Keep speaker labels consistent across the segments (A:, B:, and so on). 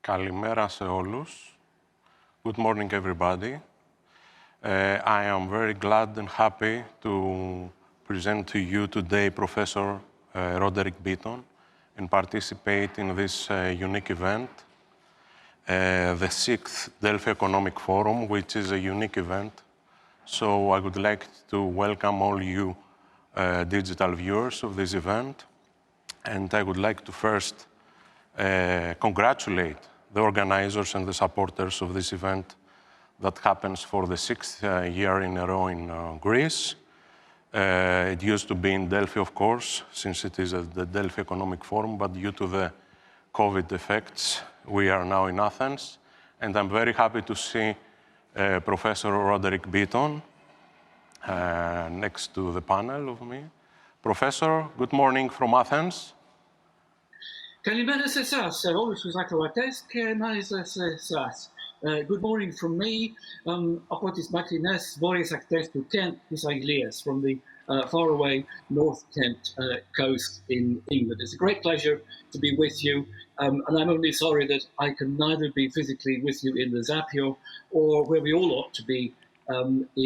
A: Kalimera σε όλους. Good morning, everybody. I am very glad and happy to present to you today Professor Roderick Beaton and participate in this unique event, the 6th Delphi Economic Forum, which is a unique event. So I would like to welcome all you digital viewers of this event. And I would like to first congratulate the organizers and the supporters of this event that happens for the 6th year in a row in Greece. It used to be in Delphi, of course, since it is the Delphi Economic Forum, but due to the COVID effects, we are now in Athens. And I'm very happy to see Professor Roderick Beaton next to the panel of me. Professor, good morning from Athens.
B: Kalimera σε εσάς, όλους τους ακροατές και μάλιστα σε εσάς. Good morning from me, από τις μακρινές βόρειες ακτές του Kent της Αγγλίας, from the faraway North Kent coast in England. It's a great pleasure to be with you, and I'm only sorry that I can neither be physically with you in the Zapio or where we all ought to be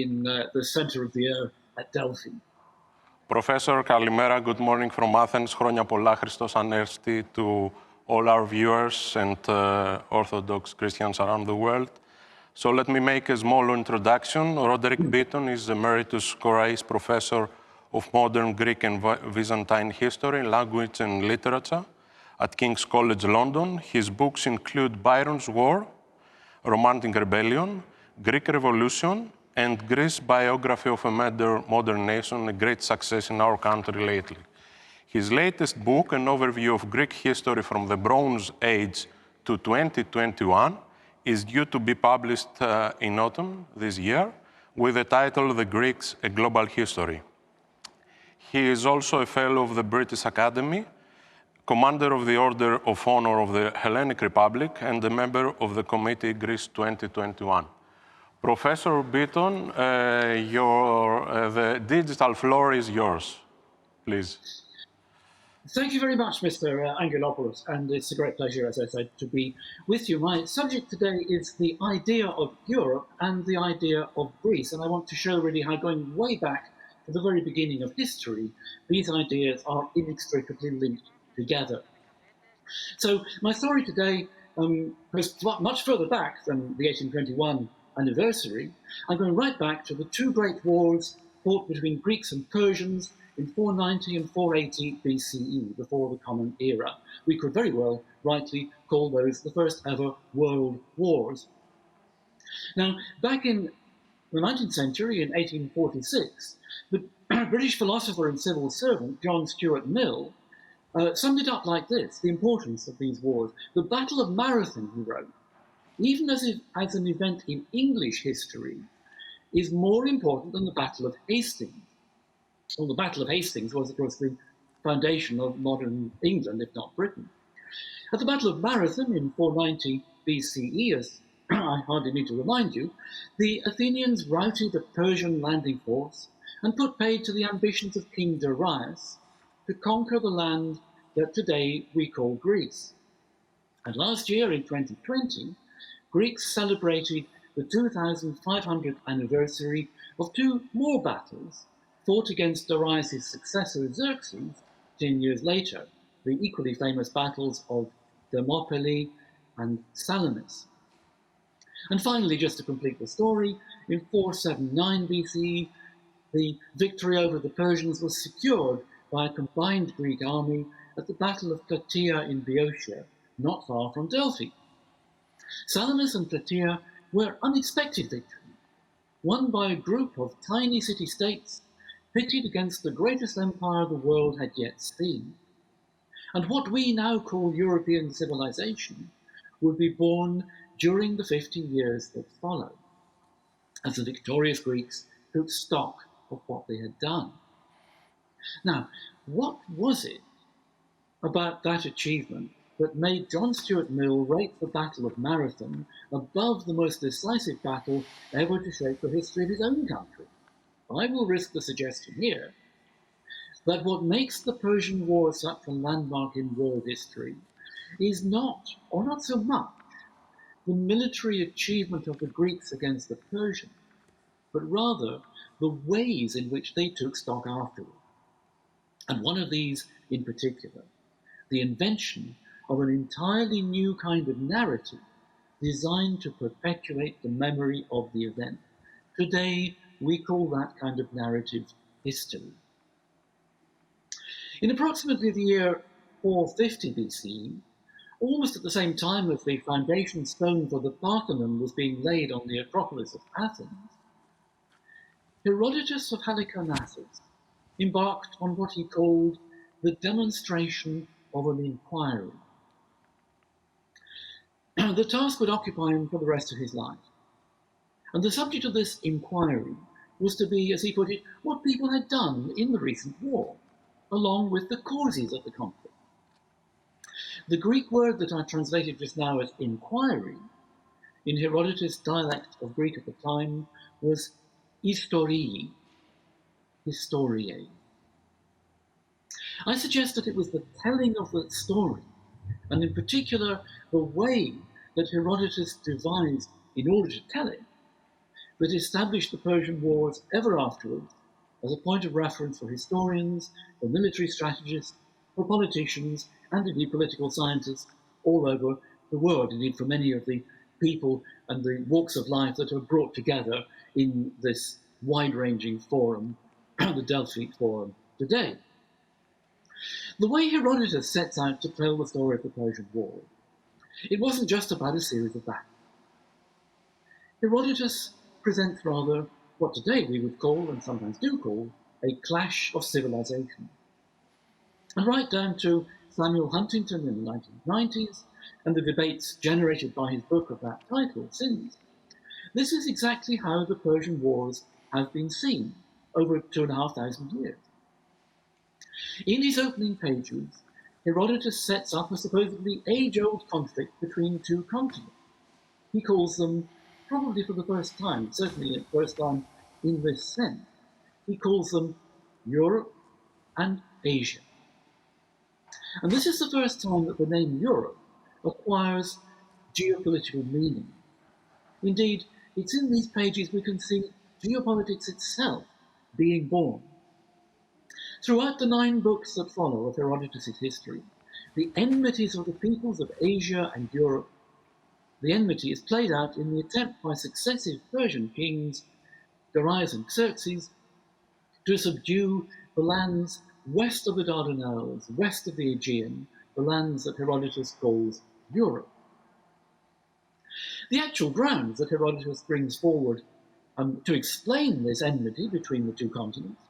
B: in the center of the earth at Delphi.
A: Professor, Kalimera, good morning from Athens. Χρόνια πολλά, Χριστός Ανέστη, to all our viewers and Orthodox Christians around the world. So let me make a small introduction. Roderick Beaton is Emeritus Korais Professor of Modern Greek and Byzantine History, Language and Literature at King's College London. His books include Byron's War, Romantic Rebellion, Greek Revolution, and Greece Biography of a Modern Nation, a great success in our country lately. His latest book, an overview of Greek history from the Bronze Age to 2021, is due to be published in autumn this year with the title The Greeks, A Global History. He is also a fellow of the British Academy, commander of the Order of Honor of the Hellenic Republic, and a member of the Committee Greece 2021. Professor Beaton, the digital floor is yours, please.
B: Thank you very much, Mr. Angelopoulos, and it's a great pleasure, as I said, to be with you. My subject today is the idea of Europe and the idea of Greece, and I want to show really how, going way back to the very beginning of history, these ideas are inextricably linked together. So my story today goes much further back than the 1821 anniversary. I'm going right back to the two great wars fought between Greeks and Persians in 490 and 480 BCE, before the Common Era. We could very well rightly call those the first ever world wars. Now, back in the 19th century, in 1846, the British philosopher and civil servant John Stuart Mill summed it up like this, the importance of these wars. The Battle of Marathon, he wrote, even as an event in English history, is more important than the Battle of Hastings. Well, the Battle of Hastings was, of course, the foundation of modern England, if not Britain. At the Battle of Marathon in 490 BCE, as I hardly need to remind you, the Athenians routed a Persian landing force and put paid to the ambitions of King Darius to conquer the land that today we call Greece. And last year, in 2020, Greeks celebrated the 2,500th anniversary of two more battles fought against Darius' successor Xerxes 10 years later, the equally famous battles of Thermopylae and Salamis. And finally, just to complete the story, in 479 BCE, the victory over the Persians was secured by a combined Greek army at the Battle of Plataea in Boeotia, not far from Delphi. Salamis and Plataea were unexpected victories, won by a group of tiny city-states pitted against the greatest empire the world had yet seen. And what we now call European civilization would be born during the 50 years that followed, as the victorious Greeks took stock of what they had done. Now, what was it about that achievement that made John Stuart Mill rate the Battle of Marathon above the most decisive battle ever to shape the history of his own country? I will risk the suggestion here that what makes the Persian War such a landmark in world history is not, or not so much, the military achievement of the Greeks against the Persians, but rather the ways in which they took stock afterward. And one of these in particular, the invention of an entirely new kind of narrative designed to perpetuate the memory of the event. Today, we call that kind of narrative history. In approximately the year 450 BCE, almost at the same time as the foundation stone for the Parthenon was being laid on the Acropolis of Athens, Herodotus of Halicarnassus embarked on what he called the demonstration of an inquiry. The task would occupy him for the rest of his life. And the subject of this inquiry was to be, as he put it, what people had done in the recent war, along with the causes of the conflict. The Greek word that I translated just now as inquiry, in Herodotus' dialect of Greek at the time, was historii, historiae. I suggest that it was the telling of the story, and in particular the way that Herodotus devised in order to tell it, that established the Persian Wars ever afterwards as a point of reference for historians, for military strategists, for politicians, and indeed political scientists all over the world, indeed for many of the people and the walks of life that are brought together in this wide-ranging forum, the Delphi Forum today. The way Herodotus sets out to tell the story of the Persian War, it wasn't just about a series of battles. Herodotus presents rather what today we would call, and sometimes do call, a clash of civilization. And right down to Samuel Huntington in the 1990s, and the debates generated by his book of that title since, this is exactly how the Persian Wars have been seen over 2,500 years. In his opening pages, Herodotus sets up a supposedly age-old conflict between two continents. He calls them, probably for the first time, certainly the first time in this sense, he calls them Europe and Asia. And this is the first time that the name Europe acquires geopolitical meaning. Indeed, it's in these pages we can see geopolitics itself being born. Throughout the 9 books that follow of Herodotus' history, the enmities of the peoples of Asia and Europe, the enmity is played out in the attempt by successive Persian kings, Darius and Xerxes, to subdue the lands west of the Dardanelles, west of the Aegean, the lands that Herodotus calls Europe. The actual grounds that Herodotus brings forward to explain this enmity between the two continents,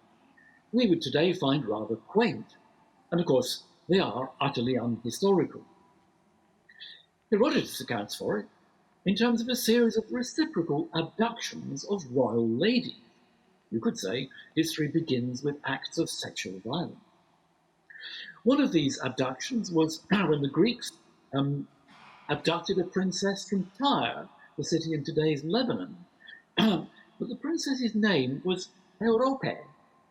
B: we would today find rather quaint, and of course they are utterly unhistorical. Herodotus accounts for it in terms of a series of reciprocal abductions of royal ladies. You could say history begins with acts of sexual violence. One of these abductions was when the Greeks abducted a princess from Tyre, the city in today's Lebanon. But the princess's name was Europe,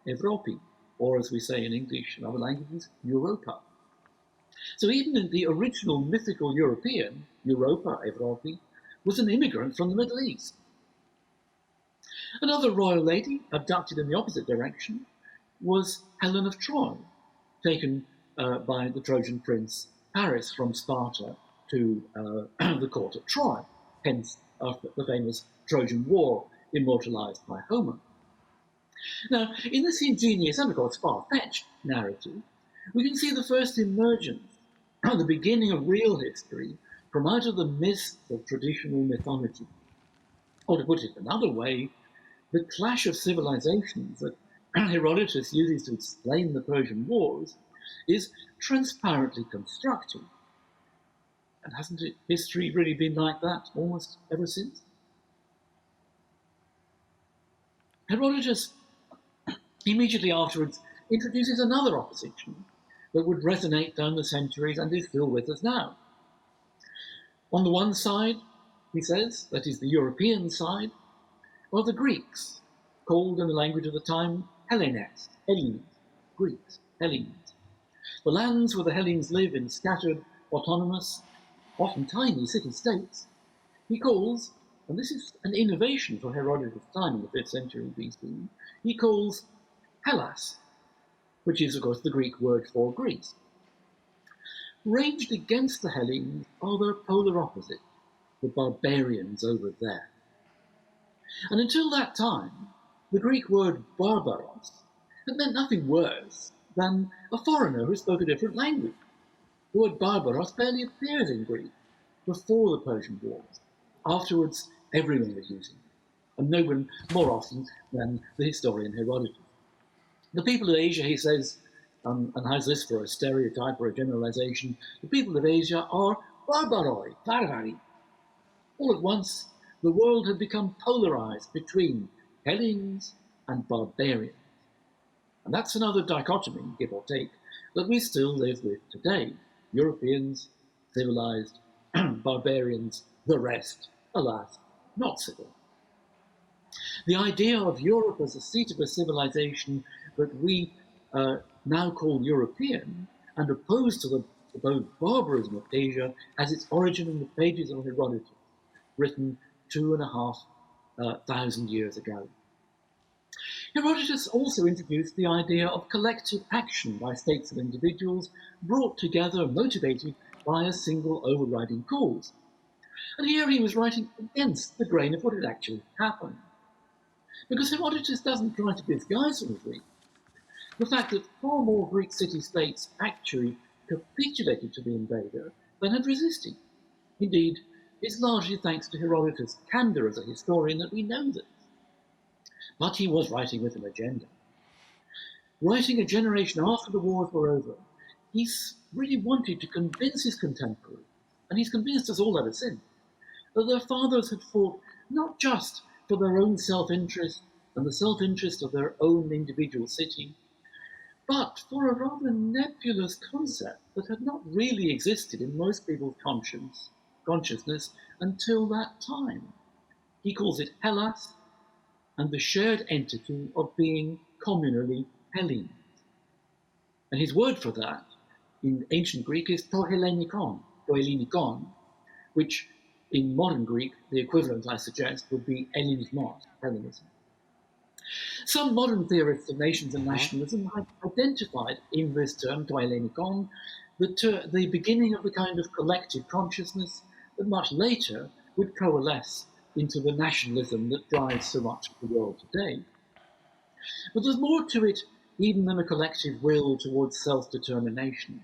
B: Evropi, or as we say in English and other languages, Europa. So even in the original mythical European, Europa, Evropi, was an immigrant from the Middle East. Another royal lady, abducted in the opposite direction, was Helen of Troy, taken by the Trojan prince Paris from Sparta to the court at Troy, hence the famous Trojan War immortalized by Homer. Now, in this ingenious and of course far-fetched narrative, we can see the first emergence, the beginning of real history, from out of the mists of traditional mythology. Or to put it another way, the clash of civilizations that Herodotus uses to explain the Persian Wars is transparently constructed. And hasn't history really been like that almost ever since? Herodotus immediately afterwards introduces another opposition that would resonate down the centuries and is still with us now. On the one side, he says, that is the European side, are the Greeks, called in the language of the time Hellenes, Greeks, Hellenes. The lands where the Hellenes live in scattered, autonomous, often tiny city-states, He calls, and this is an innovation for Herodotus' time in the 5th century BC, he calls Hellas, which is, of course, the Greek word for Greece. Ranged against the Hellenes are their polar opposite, the barbarians over there. And until that time, the Greek word barbaros had meant nothing worse than a foreigner who spoke a different language. The word barbaros barely appears in Greek before the Persian Wars. Afterwards, everyone was using it, and no one more often than the historian Herodotus. The people of Asia, he says, and has this for a stereotype or a generalization, the people of Asia are barbaroi, barbari. All at once, the world had become polarized between Hellenes and barbarians. And that's another dichotomy, give or take, that we still live with today. Europeans, civilized, barbarians, the rest, alas, not civil. The idea of Europe as a seat of a civilization that we now call European, and opposed to the barbarism of Asia, has its origin in the pages of Herodotus, written 2,500 years ago. Herodotus also introduced the idea of collective action by states and individuals brought together, motivated by a single overriding cause. And here he was writing against the grain of what had actually happened. Because Herodotus doesn't try to disguise from the Greeks the fact that far more Greek city-states actually capitulated to the invader than had resisted. Indeed, it's largely thanks to Herodotus' candor as a historian that we know this. But he was writing with an agenda. Writing a generation after the wars were over, he really wanted to convince his contemporaries, and he's convinced us all ever since, that their fathers had fought not just for their own self-interest and the self-interest of their own individual city, but for a rather nebulous concept that had not really existed in most people's consciousness until that time. He calls it Hellas, and the shared entity of being communally Hellenes. And his word for that in ancient Greek is to Hellenikon, which in modern Greek, the equivalent, I suggest, would be Hellenismos, Hellenism. Some modern theorists of nations and nationalism have identified in this term, to Hellenikon, the beginning of the kind of collective consciousness that much later would coalesce into the nationalism that drives so much of the world today. But there's more to it even than a collective will towards self-determination.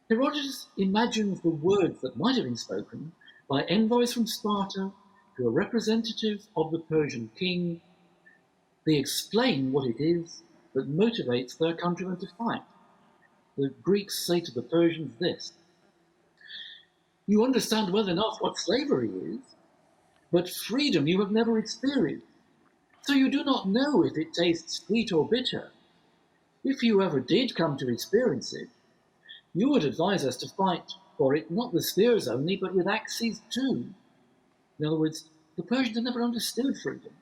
B: Herodotus imagines the words that might have been spoken by envoys from Sparta to a representative of the Persian king. They explain what it is that motivates their countrymen to fight. The Greeks say to the Persians this: "You understand well enough what slavery is, but freedom you have never experienced, so you do not know if it tastes sweet or bitter. If you ever did come to experience it, you would advise us to fight for it not with spears only, but with axes too." In other words, the Persians had never understood freedom.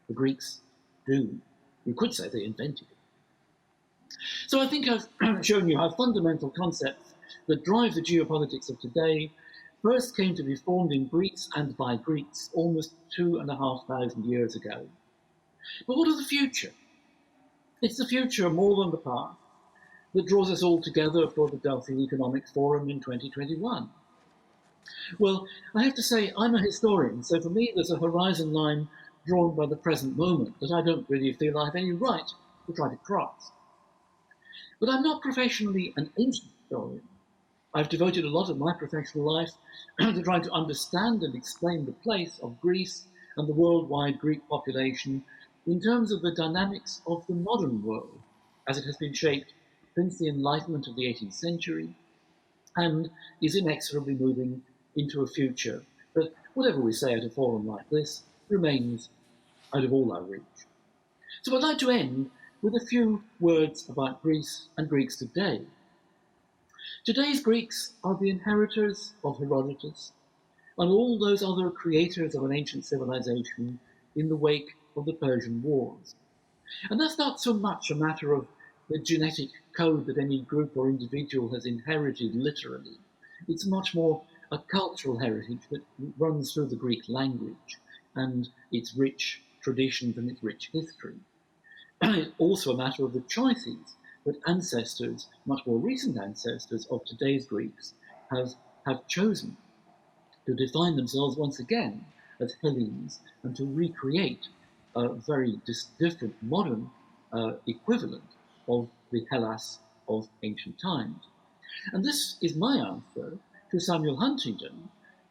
B: The Greeks do. You could say they invented it. So I think I've shown you how fundamental concepts that drive the geopolitics of today first came to be formed in Greece and by Greeks almost 2,500 years ago. But what of the future? It's the future more than the past that draws us all together for the Delphi Economic Forum in 2021. Well, I have to say, I'm a historian, so for me there's a horizon line drawn by the present moment that I don't really feel I have any right to try to cross. But I'm not professionally an ancient historian. I've devoted a lot of my professional life to trying to understand and explain the place of Greece and the worldwide Greek population in terms of the dynamics of the modern world as it has been shaped since the Enlightenment of the 18th century and is inexorably moving into a future that, whatever we say at a forum like this, remains out of all our reach. So I'd like to end with a few words about Greece and Greeks today. Today's Greeks are the inheritors of Herodotus and all those other creators of an ancient civilization in the wake of the Persian Wars. And that's not so much a matter of the genetic code that any group or individual has inherited literally. It's much more a cultural heritage that runs through the Greek language and its rich traditions and its rich history. It's also a matter of the choices that ancestors, much more recent ancestors of today's Greeks, have chosen to define themselves once again as Hellenes and to recreate a very different modern equivalent of the Hellas of ancient times. And this is my answer to Samuel Huntington,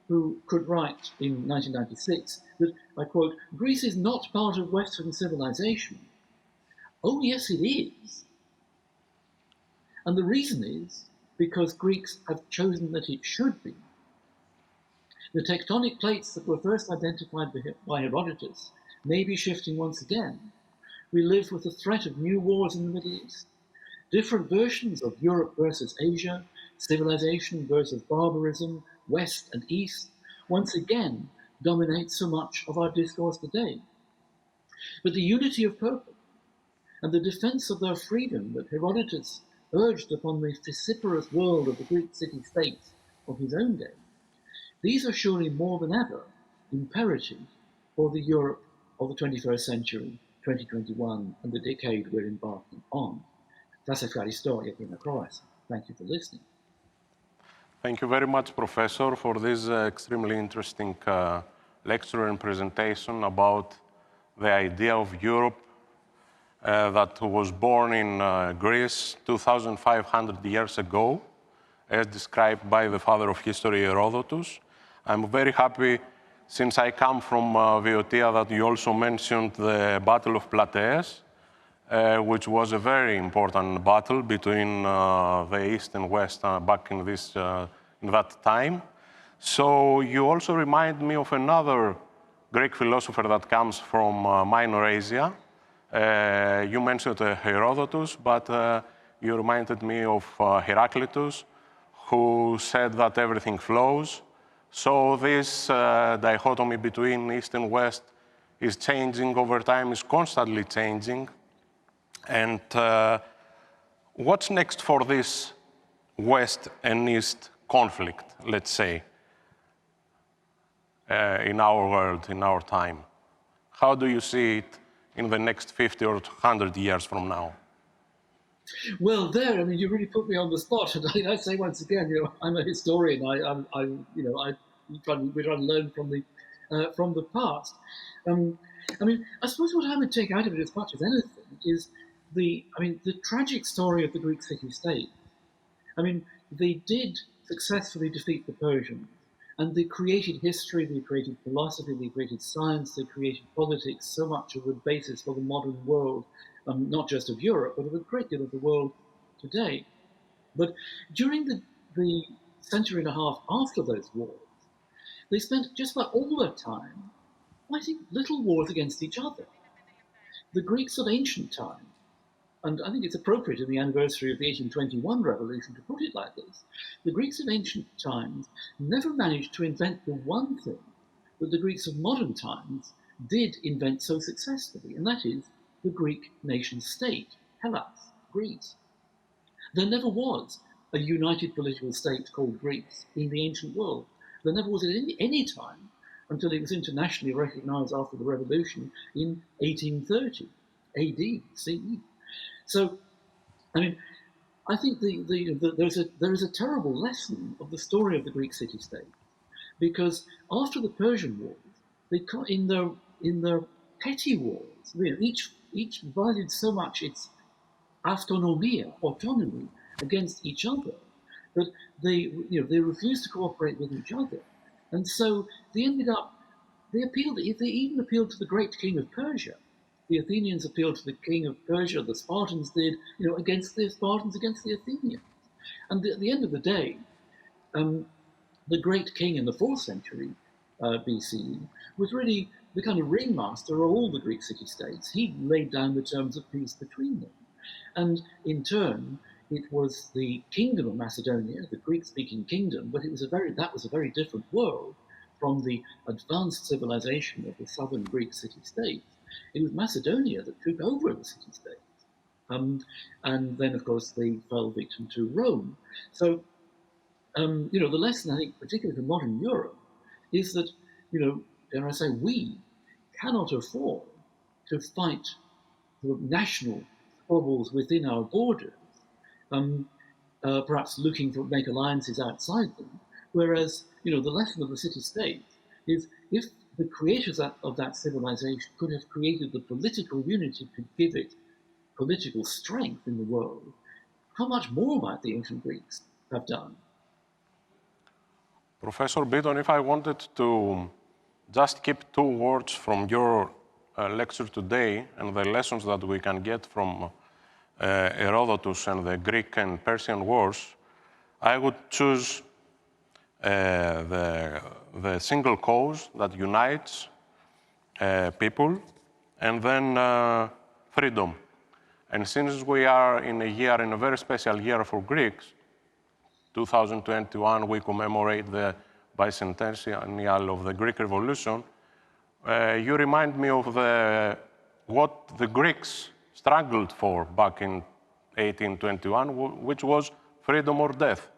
B: who could write in 1996 that, I quote, "Greece is not part of Western civilization." Oh, yes, it is. And the reason is because Greeks have chosen that it should be. The tectonic plates that were first identified by Herodotus may be shifting once again. We live with the threat of new wars in the Middle East. Different versions of Europe versus Asia, civilization versus barbarism, West and East, once again dominate so much of our discourse today. But the unity of purpose and the defense of their freedom that Herodotus urged upon the vociferous world of the Greek city-states of his own day, these are surely more than ever imperative for the Europe of the 21st century, 2021, and the decade we're embarking on. Σας ευχαριστώ για την ακρόαση. Thank you for listening.
A: Thank you very much, Professor, for this extremely interesting lecture and presentation about the idea of Europe that was born in Greece 2,500 years ago, as described by the father of history, Herodotus. I'm very happy, since I come from Viotia, that you also mentioned the Battle of Plataeus, which was a very important battle between the East and West back in that time. So you also remind me of another Greek philosopher that comes from Minor Asia. You mentioned Herodotus, but you reminded me of Heraclitus, who said that everything flows. So this dichotomy between East and West is changing over time, is constantly changing. And what's next for this West and East conflict, let's say, in our world, in our time? How do you see it in the next 50 or 100 years from now?
B: Well, there, I mean, you really put me on the spot. And I say once again, I'm a historian. We're trying to learn from the past. I suppose what I would take out of it as much as anything is the tragic story of the Greek city-state. They did successfully defeat the Persians, and they created history, they created philosophy, they created science, they created politics, so much of the basis for the modern world, not just of Europe, but of a great deal of the world today. But during the century and a half after those wars, they spent just about all their time fighting little wars against each other. The Greeks of ancient times, and I think it's appropriate in the anniversary of the 1821 revolution to put it like this, the Greeks of ancient times never managed to invent the one thing that the Greeks of modern times did invent so successfully, and that is the Greek nation-state, Hellas, Greece. There never was a united political state called Greece in the ancient world. There never was at any time until it was internationally recognized after the revolution in 1830 AD, CE. So, I think there is a terrible lesson of the story of the Greek city-state, because after the Persian Wars, in their petty wars, each valued so much its autonomy against each other that they refused to cooperate with each other, and so they even appealed to the great king of Persia. The Athenians appealed to the king of Persia, the Spartans did, against the Spartans, against the Athenians. And at the end of the day, the great king in the 4th century BCE was really the kind of ringmaster of all the Greek city-states. He laid down the terms of peace between them. And in turn, it was the kingdom of Macedonia, the Greek-speaking kingdom, but that was a very different world from the advanced civilization of the southern Greek city-states. It was Macedonia that took over the city-states. And then, of course, they fell victim to Rome. So the lesson, I think, particularly for modern Europe, is that, dare I say, we cannot afford to fight the national squabbles within our borders, perhaps looking to make alliances outside them, whereas, the lesson of the city-state is if the creators of that civilization could have created the political unity to give it political strength in the world, how much more might the ancient Greeks have done?
A: Professor Beaton, if I wanted to just keep two words from your lecture today and the lessons that we can get from Herodotus and the Greek and Persian wars, I would choose the single cause that unites people, and then freedom. And since we are in a very special year for Greeks, 2021, we commemorate the bicentennial of the Greek Revolution. You remind me of what the Greeks struggled for back in 1821, which was freedom or death.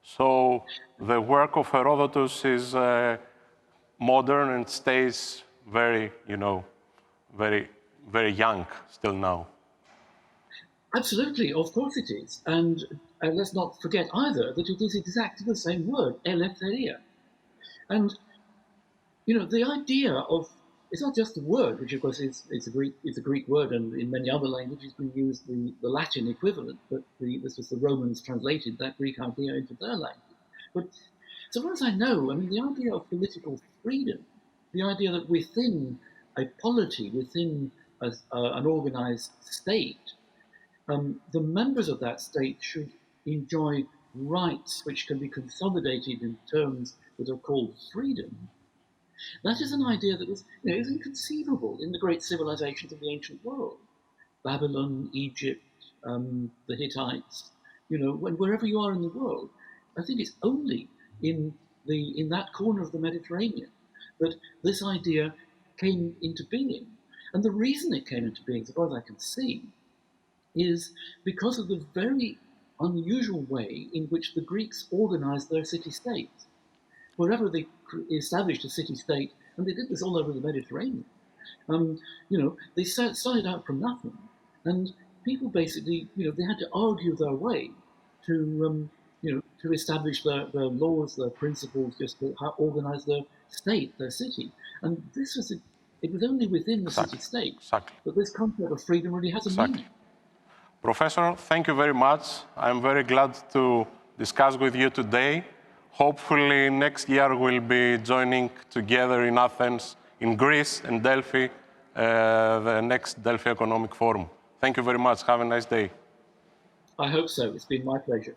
A: So the work of Herodotus is modern and stays very, very young still now.
B: Absolutely, of course it is. And let's not forget either that it is exactly the same word, eleftheria. And, the idea of, it's not just the word, which of course is a Greek word, and in many other languages we use the Latin equivalent, but this was the Romans translated that Greek idea into their language. But so far as I know, the idea of political freedom, the idea that within a polity, within an organized state, the members of that state should enjoy rights which can be consolidated in terms that are called freedom. That is an idea that is inconceivable in the great civilizations of the ancient world. Babylon, Egypt, the Hittites, wherever you are in the world. I think it's only in that corner of the Mediterranean that this idea came into being. And the reason it came into being, as far as I can see, is because of the very unusual way in which the Greeks organized their city-states. Wherever they established a city-state, and they did this all over the Mediterranean, they started out from nothing, and people basically, they had to argue their way to establish their laws, their principles, just to organize their state, their city. And it was only within the city-state that this concept of freedom really has a meaning.
A: Professor, thank you very much. I'm very glad to discuss with you today. Hopefully next year we'll be joining together in Athens, in Greece, and Delphi, the next Delphi Economic Forum. Thank you very much. Have a nice day.
B: I hope so. It's been my pleasure.